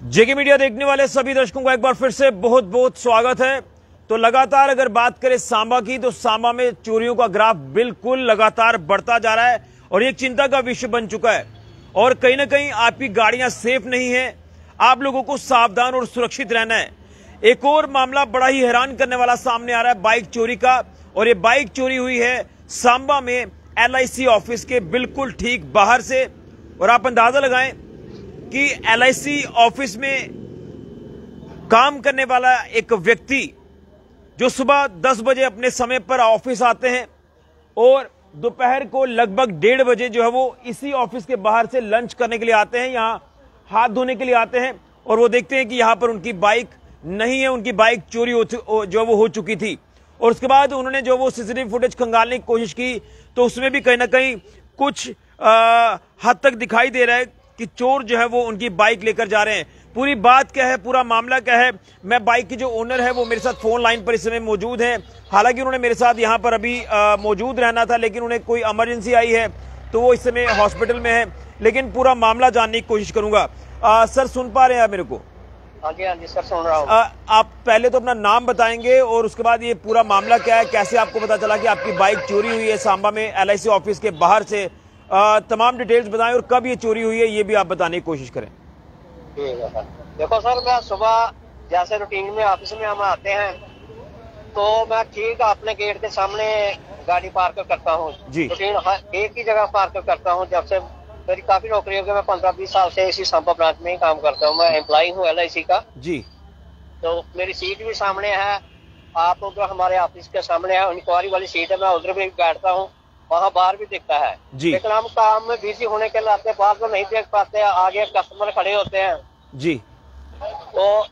जेके media देखने वाले सभी दर्शकों को एक बार फिर से बहुत बहुत स्वागत है। तो लगातार अगर बात करें सांबा की, तो सांबा में चोरियों का ग्राफ बिल्कुल लगातार बढ़ता जा रहा है और ये चिंता का विषय बन चुका है। और कहीं ना कहीं आपकी गाड़ियां सेफ नहीं है, आप लोगों को सावधान और सुरक्षित रहना है। एक और मामला बड़ा ही हैरान करने वाला सामने आ रहा है बाइक चोरी का, और ये बाइक चोरी हुई है सांबा में LIC ऑफिस के बिल्कुल ठीक बाहर से। और आप अंदाजा लगाएं कि LIC ऑफिस में काम करने वाला एक व्यक्ति जो सुबह 10 बजे अपने समय पर ऑफिस आते हैं और दोपहर को लगभग 1:30 बजे जो है वो इसी ऑफिस के बाहर से लंच करने के लिए आते हैं, यहां हाथ धोने के लिए आते हैं और वो देखते हैं कि यहां पर उनकी बाइक नहीं है, उनकी बाइक चोरी जो वो हो चुकी थी। और उसके बाद उन्होंने जो वो CCTV फुटेज खंगालने की कोशिश की, तो उसमें भी कहीं ना कहीं कुछ हद तक दिखाई दे रहा है कि चोर जो है वो उनकी बाइक लेकर जा रहे हैं। पूरी बात क्या है, पूरा मामला क्या है, मैं बाइक की जो ओनर है वो मेरे साथ फोन लाइन पर इस समय मौजूद है। हालांकि उन्होंने मेरे साथ यहाँ पर अभी मौजूद रहना था, लेकिन उन्हें कोई इमरजेंसी आई है तो वो इस समय हॉस्पिटल में है, लेकिन पूरा मामला जानने की कोशिश करूंगा। सर सुन पा रहे हैं आप मेरे को? हाँ जी सर सुन रहा हूँ। आप पहले तो अपना नाम बताएंगे और उसके बाद ये पूरा मामला क्या है, कैसे आपको पता चला कि आपकी बाइक चोरी हुई है सांबा में LIC ऑफिस के बाहर से, तमाम डिटेल्स बताएं और कब ये चोरी हुई है ये भी आप बताने की कोशिश करें। ठीक है सर। देखो सर, मैं सुबह जैसे रूटीन में ऑफिस में हम आते हैं तो मैं ठीक अपने गेट के सामने गाड़ी पार्क करता हूँ जी। रूटीन एक ही जगह पार्क करता हूँ। जब से मेरी काफी नौकरी होगी, मैं 15-20 साल से इसी सांबा ब्रांच में ही काम करता हूँ। मैं एम्प्लॉय हूँ LIC का जी। तो मेरी सीट भी सामने है, आप उधर हमारे ऑफिस के सामने है, इंक्वायरी वाली सीट है, मैं उधर भी बैठता हूँ, वहाँ बाहर भी दिखता है जी। लेकिन हम काम में बिजी होने के नाते बाहर तो नहीं देख पाते, आगे कस्टमर खड़े होते हैं जी। तो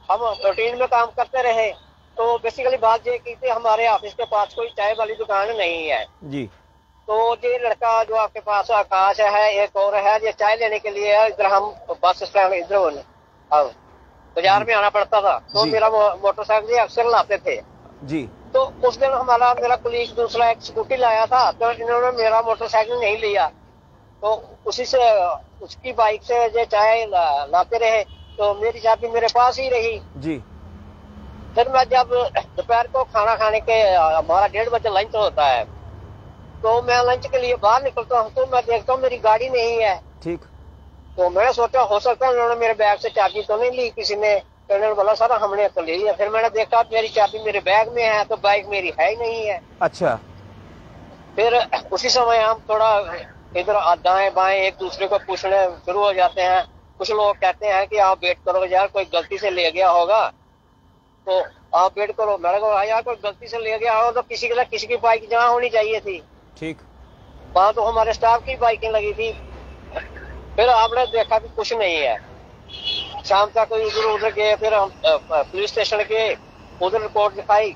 हम रूटीन में काम करते रहे। तो बेसिकली बात ये की थी, हमारे ऑफिस के पास कोई चाय वाली दुकान नहीं है जी। तो ये लड़का जो आपके पास आकाश है, एक और है, ये चाय लेने के लिए है। इधर हम बस स्टैंड इधर बाजार में आना पड़ता था, तो मेरा मोटरसाइकिल अक्सर लाते थे जी। तो उस दिन मेरा कुलीग दूसरा एक स्कूटी लाया था, तो इन्होंने मेरा मोटरसाइकिल नहीं लिया, तो उसी से उसकी बाइक से ये चाय लाते रहे, तो मेरी चाबी मेरे पास ही रही जी। फिर मैं जब दोपहर को खाना खाने के हमारा 1:30 बजे लंच होता है, तो मैं लंच के लिए बाहर निकलता हूँ, तो मैं देखता हूँ मेरी गाड़ी नहीं है ठीक। तो मैं सोचा हो सकता है उन्होंने मेरे बैग से चाबी तो नहीं ली किसी ने, तो उन्होंने बोला सर हमने तो ले लिया। फिर मैंने देखा मेरी चाबी मेरे बैग में है, तो बाइक मेरी है ही नहीं है। अच्छा। फिर उसी समय हम थोड़ा इधर दाएं बाएं एक दूसरे को पूछने शुरू हो जाते हैं। कुछ लोग कहते हैं कि आप वेट करो यार, कोई गलती से ले गया होगा, तो आप वेट करो। मैंने कहा यार कोई गलती से ले गया होगा तो किसी की बाइक जहाँ होनी चाहिए थी ठीक, वहाँ तो हमारे स्टाफ की बाइकें लगी थी। फिर आपने देखा कि कुछ नहीं है। शाम तक इधर उधर गए, फिर हम पुलिस स्टेशन गए, उधर रिपोर्ट दिखाई।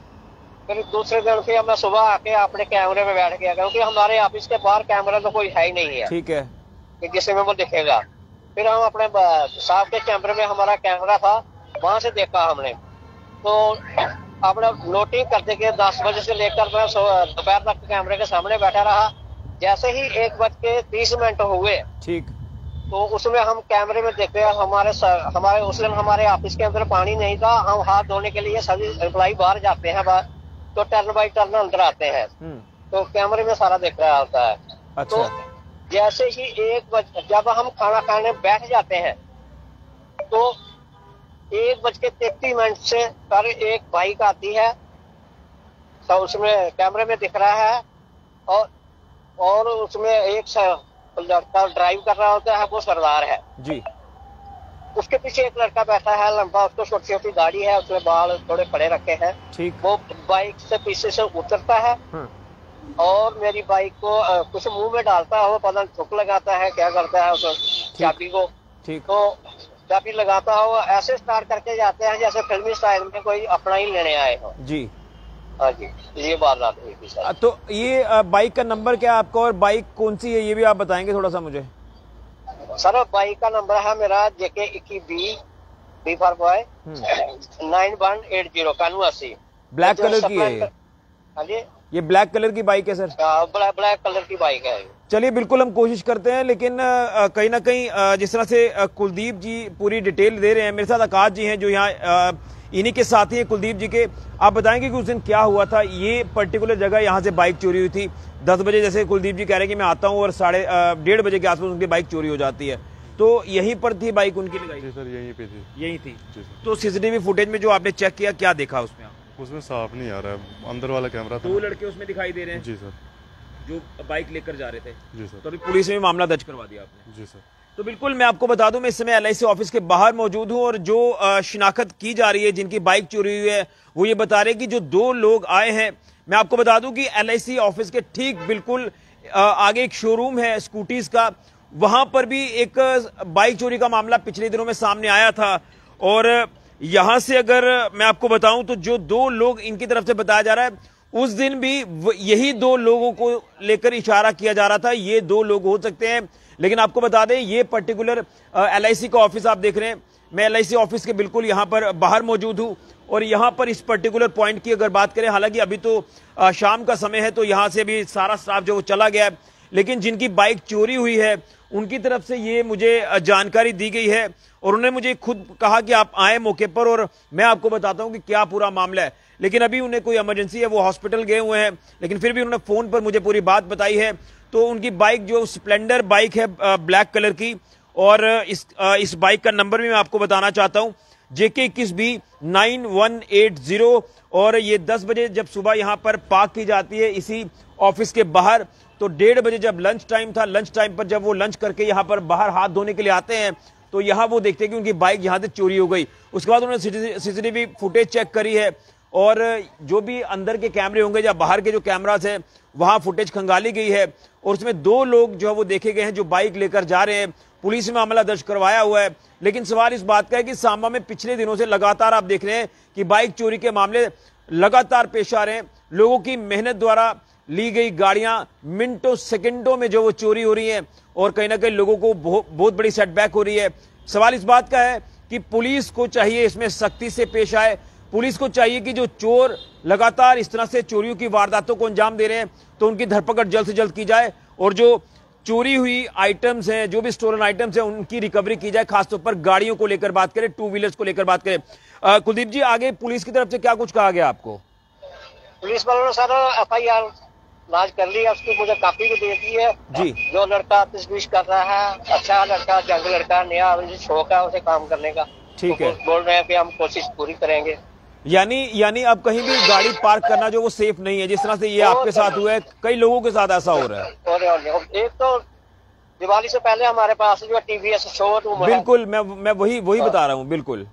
फिर दूसरे दिन फिर मैं सुबह आके अपने कैमरे में बैठ गया, क्योंकि हमारे ऑफिस के बाहर कैमरा तो कोई है ही नहीं है ठीक है कि जिसमें वो दिखेगा। फिर हम अपने साहब के कैमरे में हमारा कैमरा था, वहां से देखा हमने, तो अपना नोटिंग करते के 10 बजे से लेकर मैं दोपहर तक कैमरे के सामने बैठा रहा। जैसे ही 1:30 हुए ठीक, तो उसमें हम कैमरे में देखे हमारे उस दिन हमारे ऑफिस के अंदर पानी नहीं था। हम हाथ धोने के लिए सभी एम्प्लॉय बाहर जाते हैं, तो टर्न बाई टर्न अंदर आते हैं, तो कैमरे में सारा दिख रहा होता है। अच्छा। तो जैसे ही जब हम खाना खाने बैठ जाते हैं, तो 1:33 से पर एक बाइक आती है, तो उसमें कैमरे में दिख रहा है, और उसमें एक लड़का ड्राइव कर रहा होता है, वो सरदार है जी। उसके पीछे एक लड़का बैठा है लंबा, उसको छोटी छोटी दाढ़ी है, उसमें बाल थोड़े खड़े रखे हैं ठीक। वो बाइक से पीछे से उतरता है और मेरी बाइक को कुछ मुंह में डालता है, वो पता नहीं थूक लगाता है क्या करता है उस चाबी को ठीक। तो चाबी लगाता हो, ऐसे स्टार्ट करके जाते हैं जैसे फिल्मी स्टाइल में कोई अपना ही लेने आए हो जी। हाँ जी, ये बात हुई थी सर। तो ये बाइक का नंबर क्या है आपका और बाइक कौन सी है ये भी आप बताएंगे थोड़ा सा मुझे? सर बाइक का नंबर है मेरा JK 21B, B for boy 9180 81। Black colour की है ये? हाँ जी, ये ब्लैक कलर की बाइक है सर? ब्लैक कलर की बाइक है। चलिए बिल्कुल हम कोशिश करते हैं, लेकिन कहीं ना कहीं जिस तरह से कुलदीप जी पूरी डिटेल दे रहे हैं, मेरे साथ आकाश जी हैं जो यहाँ इन्हीं के साथ ही कुलदीप जी के। आप बताएंगे कि उस दिन क्या हुआ था? ये पर्टिकुलर जगह यहाँ से बाइक चोरी हुई थी 10 बजे, जैसे कुलदीप जी कह रहे हैं कि मैं आता हूँ और 1:30 बजे के आसपास उनकी बाइक चोरी हो जाती है। तो यहीं पर थी बाइक उनकी लगाई? जी सर, यहीं पे थी। यहीं थी। तो सीसीटीवी फुटेज में जो आपने चेक किया, क्या देखा उसमें? उसमें साफ नहीं आ रहा है, अंदर वाला कैमरा था। 2 लड़के उसमें दिखाई दे रहे हैं? जी सर। जो बाइक लेकर जा रहे थे? जी सर। तो अभी पुलिस में मामला दर्ज करवा दिया आपने? जी सर। तो बिल्कुल मैं आपको बता दूं, मैं इस समय LIC ऑफिस के बाहर मौजूद हूं और जो शिनाख्त की जा रही है जिनकी बाइक चोरी हुई है, वो ये बता रहे हैं कि जो 2 लोग आए हैं। मैं आपको बता दूं कि LIC ऑफिस के ठीक बिल्कुल आगे एक शोरूम है स्कूटीज का, वहां पर भी एक बाइक चोरी का मामला पिछले दिनों में सामने आया था। और यहां से अगर मैं आपको बताऊं तो जो 2 लोग इनकी तरफ से बताया जा रहा है, उस दिन भी यही 2 लोगों को लेकर इशारा किया जा रहा था, ये 2 लोग हो सकते हैं। लेकिन आपको बता दें, ये पर्टिकुलर LIC का ऑफिस आप देख रहे हैं, मैं LIC ऑफिस के बिल्कुल यहां पर बाहर मौजूद हूं। और यहां पर इस पर्टिकुलर पॉइंट की अगर बात करें, हालांकि अभी तो शाम का समय है तो यहां से भी सारा स्टाफ जो वो चला गया है, लेकिन जिनकी बाइक चोरी हुई है उनकी तरफ से ये मुझे जानकारी दी गई है और उन्होंने मुझे खुद कहा कि आप आए मौके पर और मैं आपको बताता हूं कि क्या पूरा मामला है। लेकिन अभी उन्हें कोई इमरजेंसी है, वो हॉस्पिटल गए हुए हैं, लेकिन फिर भी उन्होंने फोन पर मुझे पूरी बात बताई है। तो उनकी बाइक जो स्प्लेंडर बाइक है ब्लैक कलर की, और इस बाइक का नंबर भी मैं आपको बताना चाहता हूं, JK21B 9180। और ये 10 बजे जब सुबह यहां पर पार्क की जाती है इसी ऑफिस के बाहर, तो 1:30 बजे जब लंच टाइम था, लंच टाइम पर जब वो लंच करके यहां पर बाहर हाथ धोने के लिए आते हैं तो यहां वो देखते हैं कि उनकी बाइक यहां से चोरी हो गई। उसके बाद उन्होंने CCTV फुटेज चेक करी है और जो भी अंदर के कैमरे होंगे या बाहर के जो कैमरास है वहां फुटेज खंगाली गई है और उसमें 2 लोग जो है वो देखे गए हैं जो बाइक लेकर जा रहे हैं। पुलिस में मामला दर्ज करवाया हुआ है। लेकिन सवाल इस बात का है कि सांबा में पिछले दिनों से लगातार आप देख रहे हैं कि बाइक चोरी के मामले लगातार पेश आ रहे हैं। लोगों की मेहनत द्वारा ली गई गाड़ियां मिनटों सेकंडों में जो वो चोरी हो रही हैं और कहीं ना कहीं लोगों को बहुत बड़ी सेटबैक हो रही है। सवाल इस बात का है कि पुलिस को चाहिए इसमें सख्ती से पेश आए। पुलिस को चाहिए कि जो चोर लगातार इस तरह से चोरियों की वारदातों को अंजाम दे रहे हैं तो उनकी धरपकड़ जल्द से जल्द की जाए और जो चोरी हुई आइटम्स हैं, जो भी स्टोलन आइटम्स हैं, उनकी रिकवरी की जाए। खासतौर पर गाड़ियों को लेकर बात करें, 2 व्हीलर्स को लेकर बात करें। कुलदीप जी, आगे पुलिस की तरफ से क्या कुछ कहा गया आपको? पुलिस वालों ने सर FIR लॉन्च कर ली है, उसकी मुझे कॉपी भी दे दी है जी। जो लड़का तजवीज कर रहा है, अच्छा लड़का, जंग लड़का, नया शौक है उसे काम करने का, ठीक है, बोल रहे हैं कि हम कोशिश पूरी करेंगे। यानी अब कहीं भी गाड़ी पार्क करना जो वो सेफ नहीं है, जिस तरह से ये आपके साथ हुआ है, कई लोगों के साथ ऐसा हो रहा है। और एक तो दिवाली से पहले हमारे पास जो TVS शोरूम है, बिल्कुल मैं वही बता रहा हूँ। बिल्कुल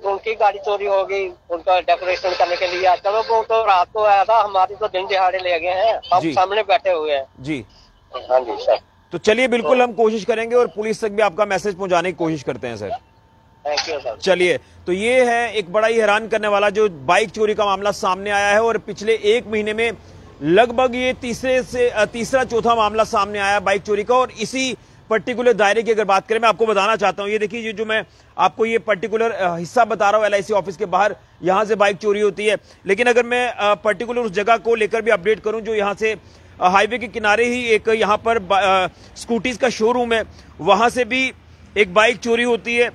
उनकी गाड़ी चोरी हो गई, उनका डेकोरेशन करने के लिए। चलो वो तो रात को आया था, हमारी तो दिन दिहाड़े ले गए हैं, हम सामने बैठे हुए हैं। जी हाँ जी सर। तो चलिए बिल्कुल हम कोशिश करेंगे और पुलिस तक भी आपका मैसेज पहुंचाने की कोशिश करते हैं सर। Thank you sir. चलिए, तो ये है एक बड़ा ही हैरान करने वाला जो बाइक चोरी का मामला सामने आया है और पिछले 1 महीने में लगभग ये तीसरा चौथा मामला सामने आया बाइक चोरी का। और इसी पर्टिकुलर दायरे की अगर बात करें, मैं आपको बताना चाहता हूं, ये देखिए, ये जो मैं आपको ये पर्टिकुलर हिस्सा बता रहा हूं LIC ऑफिस के बाहर, यहां से बाइक चोरी होती है। लेकिन अगर मैं पर्टिकुलर उस जगह को लेकर भी अपडेट करूं, जो यहां से हाईवे के किनारे ही एक यहां पर स्कूटीज का शोरूम है, वहां से भी एक बाइक चोरी होती है।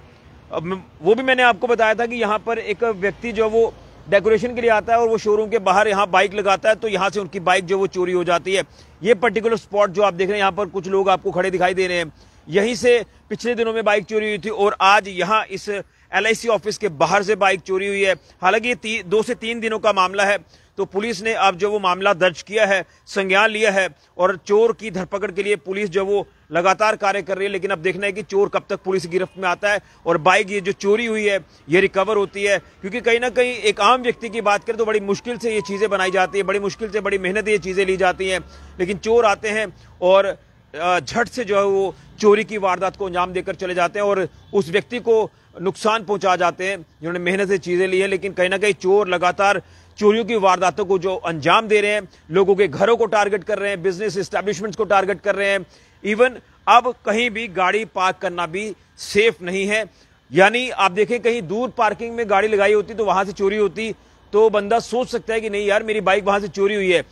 वो भी मैंने आपको बताया था कि यहां पर एक व्यक्ति जो वो डेकोरेशन के लिए आता है और वो शोरूम के बाहर यहां बाइक लगाता है, तो यहां से उनकी बाइक जो वो चोरी हो जाती है। ये पर्टिकुलर स्पॉट जो आप देख रहे हैं, यहां पर कुछ लोग आपको खड़े दिखाई दे रहे हैं, यहीं से पिछले दिनों में बाइक चोरी हुई थी और आज यहां इस LIC ऑफिस के बाहर से बाइक चोरी हुई है। हालांकि ये 2 से 3 दिनों का मामला है, तो पुलिस ने अब जो वो मामला दर्ज किया है, संज्ञान लिया है और चोर की धरपकड़ के लिए पुलिस जो वो लगातार कार्य कर रही है। लेकिन अब देखना है कि चोर कब तक पुलिस की गिरफ्त में आता है और बाइक ये जो चोरी हुई है ये रिकवर होती है। क्योंकि कहीं ना कहीं एक आम व्यक्ति की बात करें तो बड़ी मुश्किल से ये चीजें बनाई जाती है, बड़ी मुश्किल से, बड़ी मेहनत ये चीजें ली जाती हैं, लेकिन चोर आते हैं और झट से जो है वो चोरी की वारदात को अंजाम देकर चले जाते हैं और उस व्यक्ति को नुकसान पहुंचा जाते हैं जिन्होंने मेहनत से चीजें ली है। लेकिन कहीं ना कहीं चोर लगातार चोरियों की वारदातों को जो अंजाम दे रहे हैं, लोगों के घरों को टारगेट कर रहे हैं, बिजनेस एस्टेब्लिशमेंट्स को टारगेट कर रहे हैं। इवन अब कहीं भी गाड़ी पार्क करना भी सेफ नहीं है। यानी आप देखें, कहीं दूर पार्किंग में गाड़ी लगाई होती तो वहां से चोरी होती तो बंदा सोच सकता है कि नहीं यार, मेरी बाइक वहां से चोरी हुई है।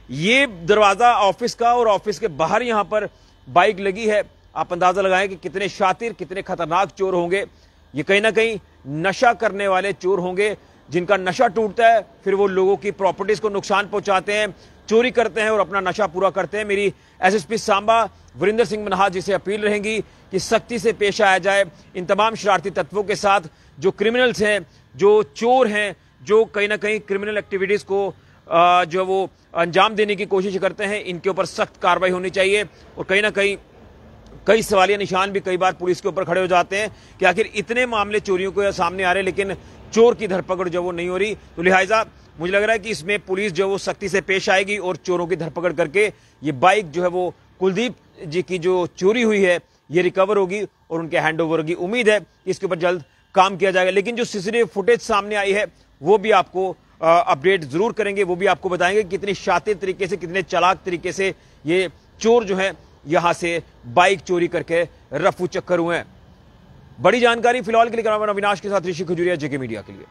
ये दरवाजा ऑफिस का और ऑफिस के बाहर यहां पर बाइक लगी है। आप अंदाजा लगाएं कि कितने शातिर, कितने खतरनाक चोर होंगे। ये कहीं ना कहीं नशा करने वाले चोर होंगे, जिनका नशा टूटता है फिर वो लोगों की प्रॉपर्टीज को नुकसान पहुंचाते हैं, चोरी करते हैं और अपना नशा पूरा करते हैं। मेरी एसएसपी सांबा वरिंदर सिंह मनहास जी से अपील रहेगी कि सख्ती से पेश आया जाए इन तमाम शरारती तत्वों के साथ, जो क्रिमिनल्स हैं, जो चोर हैं, जो कहीं ना कहीं क्रिमिनल एक्टिविटीज को जो वो अंजाम देने की कोशिश करते हैं। इनके ऊपर सख्त कार्रवाई होनी चाहिए। और कहीं ना कहीं कई सवालिया निशान भी कई बार पुलिस के ऊपर खड़े हो जाते हैं कि आखिर इतने मामले चोरियों के सामने आ रहे हैं लेकिन चोर की धरपकड़ जो वो नहीं हो रही। तो लिहाजा मुझे लग रहा है कि इसमें पुलिस जो वो सख्ती से पेश आएगी और चोरों की धरपकड़ करके ये बाइक जो है वो कुलदीप जी की जो चोरी हुई है ये रिकवर होगी और उनके हैंडओवर की उम्मीद है कि इसके ऊपर जल्द काम किया जाएगा। लेकिन जो सीसीटीवी फुटेज सामने आई है वो भी आपको अपडेट जरूर करेंगे, वो भी आपको बताएंगे कितनी शातिर तरीके से, कितने चालाक तरीके से ये चोर जो है यहां से बाइक चोरी करके रफू चक्कर हुए हैं। बड़ी जानकारी फिलहाल के लिए कैमरामैन अविनाश के साथ ऋषि खजूरिया, जेके मीडिया के लिए।